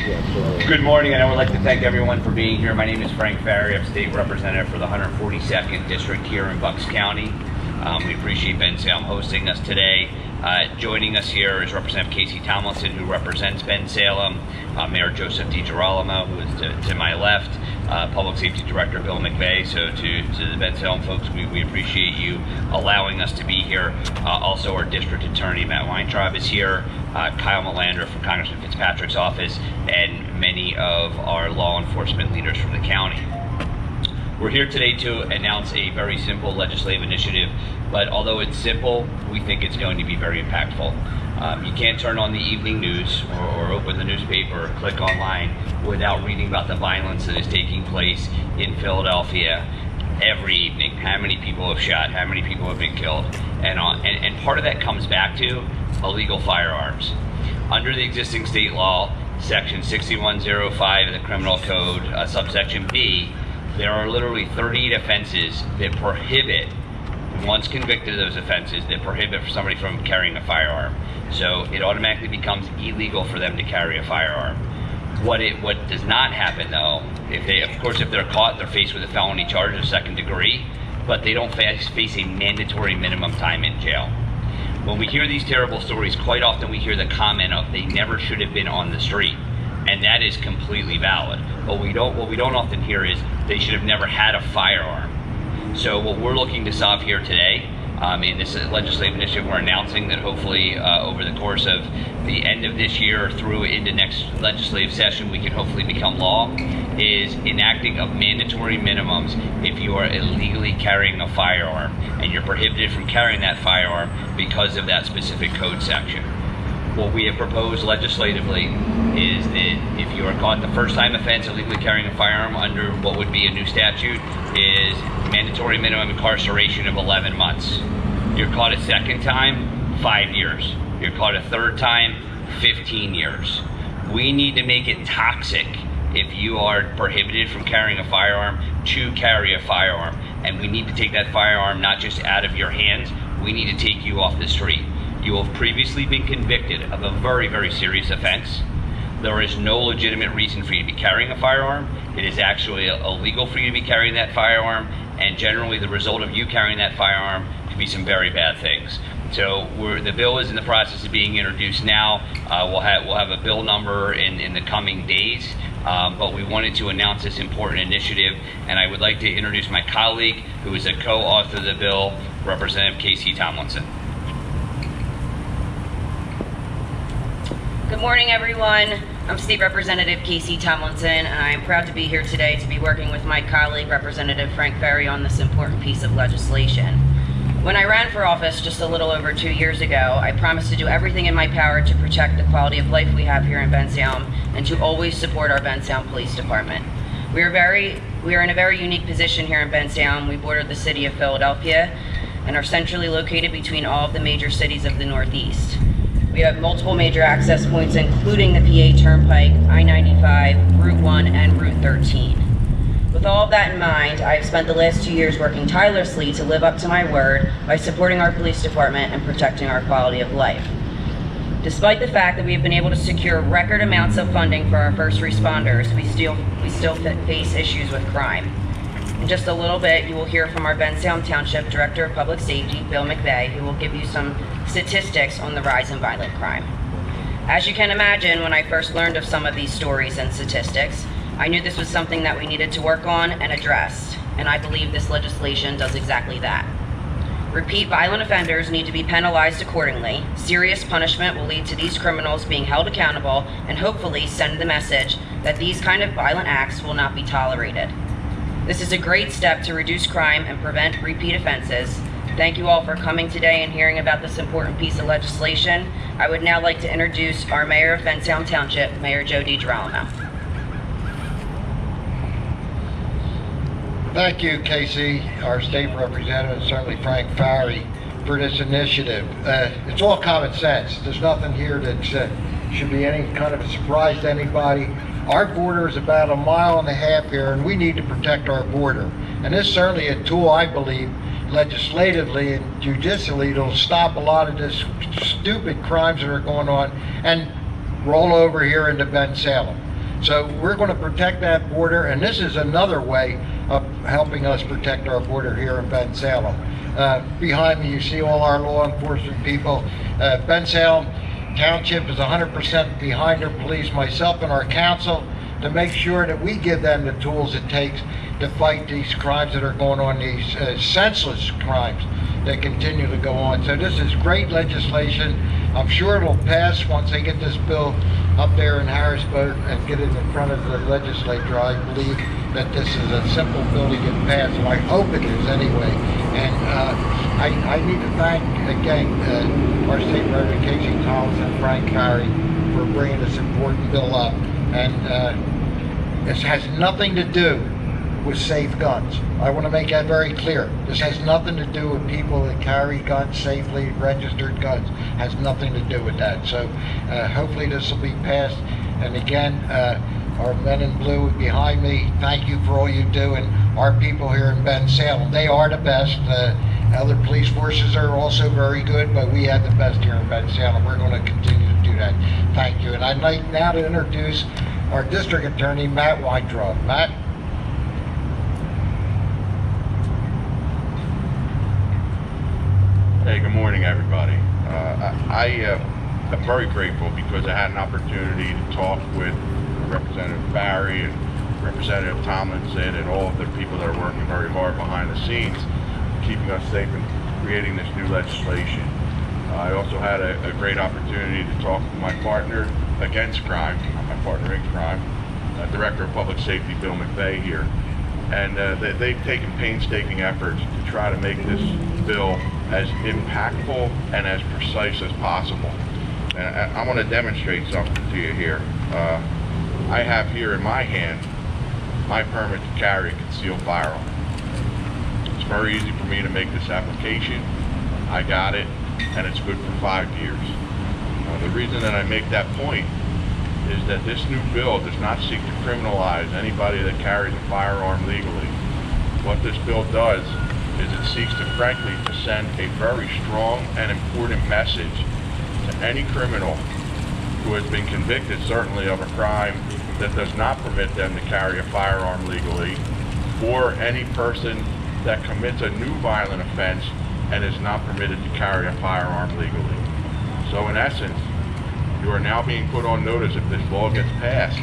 Good morning, and I would like to thank everyone for being here. My name is Frank Farry. I'm State Representative for the 142nd District here in Bucks County. We appreciate Bensalem hosting us today. Joining us here is Representative Casey Tomlinson, who represents Bensalem, Mayor Joseph DiGirolamo, who is to my left, Public Safety Director Bill McVey. So to the Bensalem folks, we appreciate you allowing us to be here. Also, our District Attorney, Matt Weintraub, is here. Kyle Melander from Congressman Fitzpatrick's office, and many of our law enforcement leaders from the county. We're here today to announce a very simple legislative initiative, but although it's simple, we think it's going to be very impactful. You can't turn on the evening news or open the newspaper or click online without reading about the violence that is taking place in Philadelphia every evening. How many people have shot, how many people have been killed, and part of that comes back to illegal firearms. Under the existing state law, section 6105 of the criminal code, subsection B, there are literally 38 offenses that prohibit, once convicted of those offenses, that prohibit somebody from carrying a firearm. So it automatically becomes illegal for them to carry a firearm. What does not happen though, if they're caught, they're faced with a felony charge of second degree, but they don't face a mandatory minimum time in jail. When we hear these terrible stories, quite often we hear the comment of they never should have been on the street, and that is completely valid. But what we don't often hear is they should have never had a firearm. So what we're looking to solve here today, in this legislative initiative we're announcing that hopefully over the course of the end of this year through into next legislative session we can hopefully become law, is enacting of mandatory minimums if you are illegally carrying a firearm and you're prohibited from carrying that firearm because of that specific code section. What we have proposed legislatively is that if you are caught the first time offense illegally carrying a firearm under what would be a new statute is mandatory minimum incarceration of 11 months. You're caught a second time, 5 years. You're caught a third time, 15 years. We need to make it toxic if you are prohibited from carrying a firearm to carry a firearm. And we need to take that firearm not just out of your hands, we need to take you off the street. You have previously been convicted of a very, very serious offense. There is no legitimate reason for you to be carrying a firearm. It is actually illegal for you to be carrying that firearm, and generally the result of you carrying that firearm could be some very bad things. So the bill is in the process of being introduced now. We'll have a bill number in the coming days, but we wanted to announce this important initiative, and I would like to introduce my colleague who is a co-author of the bill, Representative Casey Tomlinson. Good morning, everyone. I'm State Representative Casey Tomlinson, and I am proud to be here today to be working with my colleague, Representative Frank Farry, on this important piece of legislation. When I ran for office just a little over 2 years ago, I promised to do everything in my power to protect the quality of life we have here in Bensalem and to always support our Bensalem Police Department. We are in a very unique position here in Bensalem. We border the city of Philadelphia and are centrally located between all of the major cities of the Northeast. We have multiple major access points, including the PA Turnpike, I-95, Route 1, and Route 13. With all of that in mind, I have spent the last 2 years working tirelessly to live up to my word by supporting our police department and protecting our quality of life. Despite the fact that we have been able to secure record amounts of funding for our first responders, we still face issues with crime. In just a little bit, you will hear from our Bensalem Township Director of Public Safety, Bill McVey, who will give you some statistics on the rise in violent crime. As you can imagine, when I first learned of some of these stories and statistics, I knew this was something that we needed to work on and address, and I believe this legislation does exactly that. Repeat violent offenders need to be penalized accordingly. Serious punishment will lead to these criminals being held accountable and hopefully send the message that these kind of violent acts will not be tolerated. This is a great step to reduce crime and prevent repeat offenses. Thank you all for coming today and hearing about this important piece of legislation. I would now like to introduce our Mayor of Bensalem Township, Mayor Joe DiGirolamo. Thank you, Casey, our state representative, and certainly Frank Farry, for this initiative. It's all common sense. There's nothing here that should be any kind of a surprise to anybody. Our border is about 1.5 miles here, and we need to protect our border. And this is certainly a tool, I believe, legislatively and judicially, that'll stop a lot of this stupid crimes that are going on and roll over here into Bensalem. So we're going to protect that border, and this is another way of helping us protect our border here in Bensalem. Behind me, you see all our law enforcement people. Bensalem Township is 100% behind their police, myself and our council, to make sure that we give them the tools it takes to fight these crimes that are going on, these senseless crimes that continue to go on. So this is great legislation. I'm sure it'll pass once they get this bill up there in Harrisburg and get it in front of the legislature. I believe that this is a simple bill to get passed, and I hope it is anyway. And I need to thank again our state representative Casey Tomlinson, Frank Farry, for bringing this important bill up. And this has nothing to do with safe guns. I want to make that very clear. This has nothing to do with people that carry guns safely, registered guns. Has nothing to do with that. So hopefully this will be passed. And again, our men in blue behind me, thank you for all you do. And our people here in Bensalem, they are the best. Other police forces are also very good, but we have the best here in Bensalem. We're going to continue to do that. Thank you. And I'd like now to introduce our district attorney, Matt Weintraub. Matt? Hey, good morning, everybody. I am very grateful because I had an opportunity to talk with Representative Farry and Representative Tomlinson and all of the people that are working very hard behind the scenes, keeping us safe and creating this new legislation. I also had a great opportunity to talk with my partner against crime, my partner in crime, Director of Public Safety Bill McVey here. And they've taken painstaking efforts to try to make this bill as impactful and as precise as possible. And I want to demonstrate something to you here. I have here in my hand my permit to carry a concealed firearm. It's very easy for me to make this application. I got it, and it's good for 5 years. The reason that I make that point is that this new bill does not seek to criminalize anybody that carries a firearm legally. What this bill does is it seeks to, frankly, to send a very strong and important message to any criminal who has been convicted, certainly, of a crime that does not permit them to carry a firearm legally, or any person that commits a new violent offense and is not permitted to carry a firearm legally. So in essence, you are now being put on notice if this law gets passed,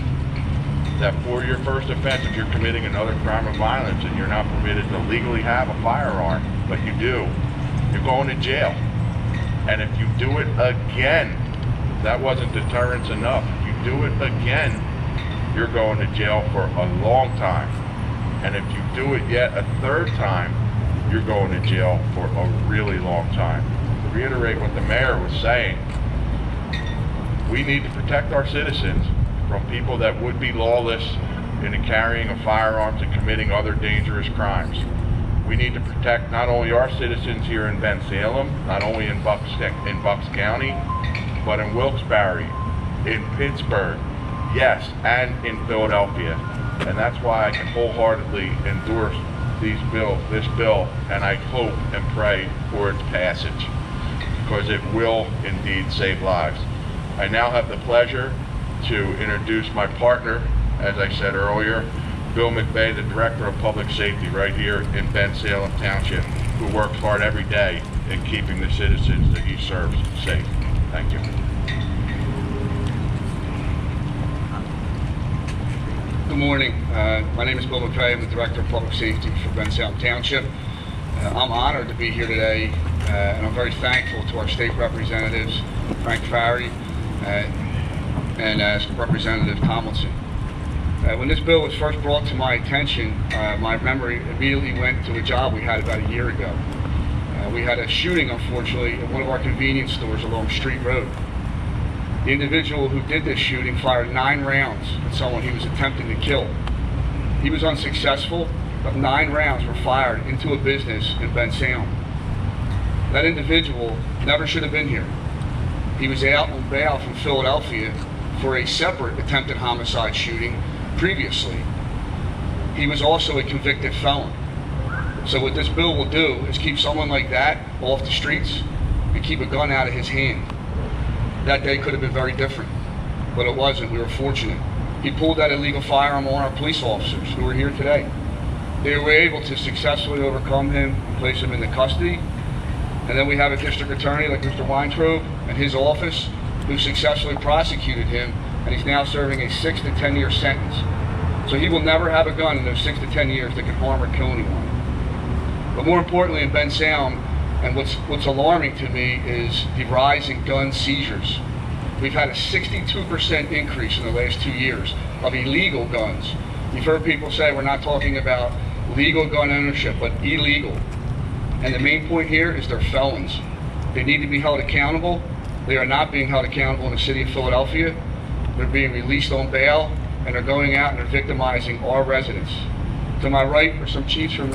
that for your first offense, if you're committing another crime of violence and you're not permitted to legally have a firearm, but you do, you're going to jail. And if you do it again, that wasn't deterrence enough. If you do it again, you're going to jail for a long time. And if you do it yet a third time, you're going to jail for a really long time. To reiterate what the mayor was saying, we need to protect our citizens from people that would be lawless in the carrying of firearms and committing other dangerous crimes. We need to protect not only our citizens here in Bensalem, not only in Bucks County, but in Wilkes-Barre, in Pittsburgh, yes, and in Philadelphia. And that's why I can wholeheartedly endorse this bill, and I hope and pray for its passage, because it will indeed save lives. I now have the pleasure to introduce my partner, as I said earlier, Bill McVey, the Director of Public Safety right here in Bensalem Township, who works hard every day in keeping the citizens that he serves safe. Thank you. Good morning. My name is Bill McVey. I'm the Director of Public Safety for Bensalem Township. I'm honored to be here today, and I'm very thankful to our state representatives, Frank Farry and Representative Tomlinson. When this bill was first brought to my attention, my memory immediately went to a job we had about a year ago. We had a shooting, unfortunately, at one of our convenience stores along Street Road. The individual who did this shooting fired 9 rounds at someone he was attempting to kill. He was unsuccessful, but 9 rounds were fired into a business in Bensalem. That individual never should have been here. He was out on bail from Philadelphia for a separate attempted homicide shooting previously. He was also a convicted felon. So what this bill will do is keep someone like that off the streets and keep a gun out of his hand. That day could have been very different, but it wasn't. We were fortunate. He pulled that illegal firearm on our police officers who were here today. They were able to successfully overcome him and place him into custody. And then we have a district attorney like Mr. Weintraub and his office who successfully prosecuted him, and he's now serving a 6 to 10 year sentence. So he will never have a gun in those 6 to 10 years that can harm or kill anyone. But more importantly, in Bensalem, and what's alarming to me is the rise in gun seizures. We've had a 62% increase in the last 2 years of illegal guns. You've heard people say we're not talking about legal gun ownership, but illegal. And the main point here is they're felons. They need to be held accountable. They are not being held accountable in the city of Philadelphia. They're being released on bail, and they're going out and they're victimizing our residents. To my right are some chiefs from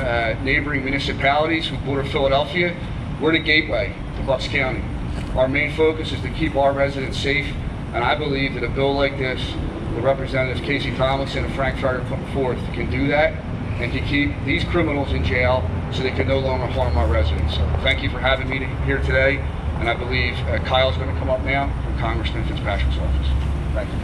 neighboring municipalities who border Philadelphia. We're the gateway to Bucks County. Our main focus is to keep our residents safe, and I believe that a bill like this, the Representatives Casey Tomlinson and Frank Farry put forth, can do that and can keep these criminals in jail so they can no longer harm our residents. So thank you for having me here today, and I believe Kyle's going to come up now from Congressman Fitzpatrick's office. Thank you.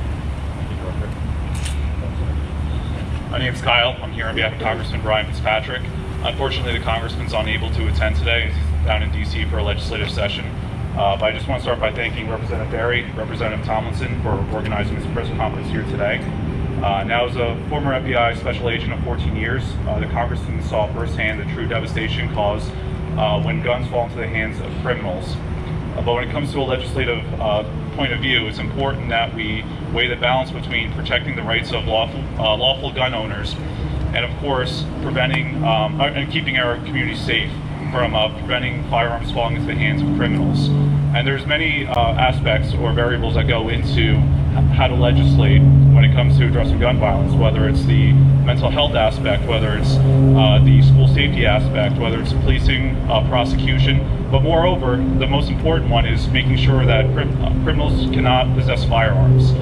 My name is Kyle. I'm here on behalf of Congressman Brian Fitzpatrick. Unfortunately, the Congressman's unable to attend today. He's down in D.C. for a legislative session. But I just want to start by thanking Representative Farry, Representative Tomlinson for organizing this press conference here today. Now, as a former FBI special agent of 14 years, the Congressman saw firsthand the true devastation caused when guns fall into the hands of criminals. But when it comes to a legislative point of view, it's important that we weigh the balance between protecting the rights of lawful gun owners and, of course, preventing and keeping our community safe from preventing firearms falling into the hands of criminals. And there's many aspects or variables that go into how to legislate when it comes to addressing gun violence, whether it's the mental health aspect, whether it's the school safety aspect, whether it's policing, prosecution. But moreover, the most important one is making sure that criminals cannot possess firearms.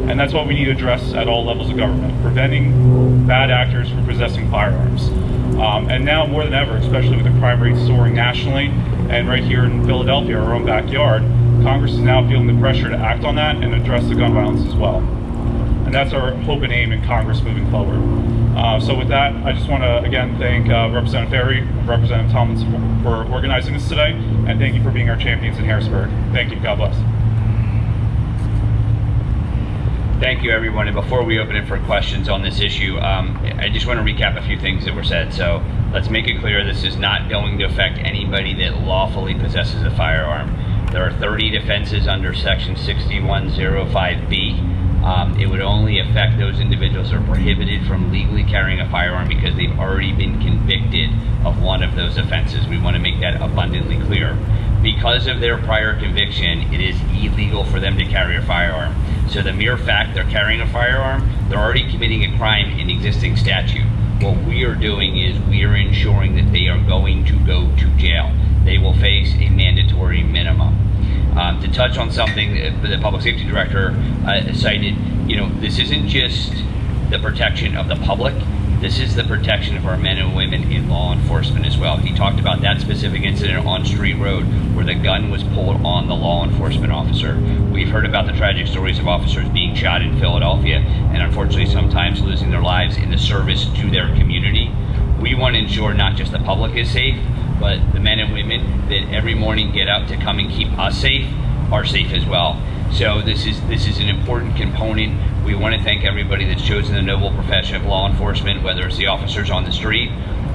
And that's what we need to address at all levels of government, preventing bad actors from possessing firearms. And now more than ever, especially with the crime rates soaring nationally and right here in Philadelphia, our own backyard, Congress is now feeling the pressure to act on that and address the gun violence as well. And that's our hope and aim in Congress moving forward. So with that, I just want to again thank Representative Farry and Representative Tomlinson for organizing this today, and thank you for being our champions in Harrisburg. Thank you. God bless. Thank you, everyone. And before we open it for questions on this issue, I just want to recap a few things that were said. So let's make it clear this is not going to affect anybody that lawfully possesses a firearm. There are 30 defenses under Section 6105B. It would only affect those individuals that are prohibited from legally carrying a firearm because they've already been convicted of one of those offenses. We want to make that abundantly clear. Because of their prior conviction, it is illegal for them to carry a firearm. So the mere fact they're carrying a firearm, they're already committing a crime in existing statute. What we are doing is we are ensuring that they are going to go to jail. They will face a mandatory minimum. To touch on something the Public Safety Director cited, this isn't just the protection of the public, this is the protection of our men and women in law enforcement as well. He talked about that specific incident on Street Road where the gun was pulled on the law enforcement officer. We've heard about the tragic stories of officers being shot in Philadelphia and unfortunately sometimes losing their lives in the service to their community. We want to ensure not just the public is safe, but the men and women that every morning get up to come and keep us safe are safe as well. So this is an important component. We want to thank everybody that's chosen the noble profession of law enforcement, whether it's the officers on the street,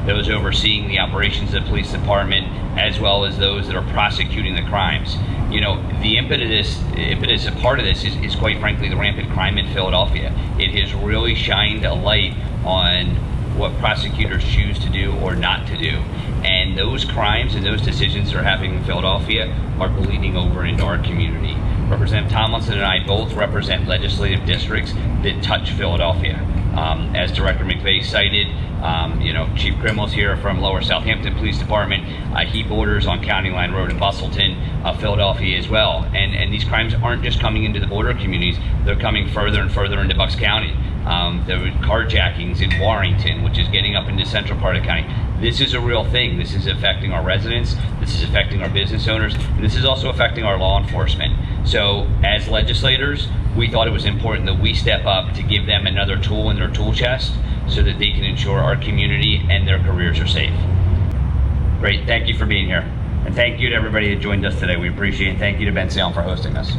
those overseeing the operations of the police department, as well as those that are prosecuting the crimes. The impetus of part of this is quite frankly the rampant crime in Philadelphia. It has really shined a light on what prosecutors choose to do or not to do. And those crimes and those decisions that are happening in Philadelphia are bleeding over into our community. Representative Tomlinson and I both represent legislative districts that touch Philadelphia. As Director McVey cited, Chief Criminals here from Lower Southampton Police Department. He borders on County Line Road in Bensalem, Philadelphia as well. And these crimes aren't just coming into the border communities, they're coming further and further into Bucks County. There were carjackings in Warrington, which is getting up into central part of the county. This is a real thing. This is affecting our residents, this is affecting our business owners, and this is also affecting our law enforcement. So as legislators, we thought it was important that we step up to give them another tool in their tool chest so that they can ensure our community and their careers are safe. Great, thank you for being here. And thank you to everybody that joined us today. We appreciate it. Thank you to Bensalem for hosting us.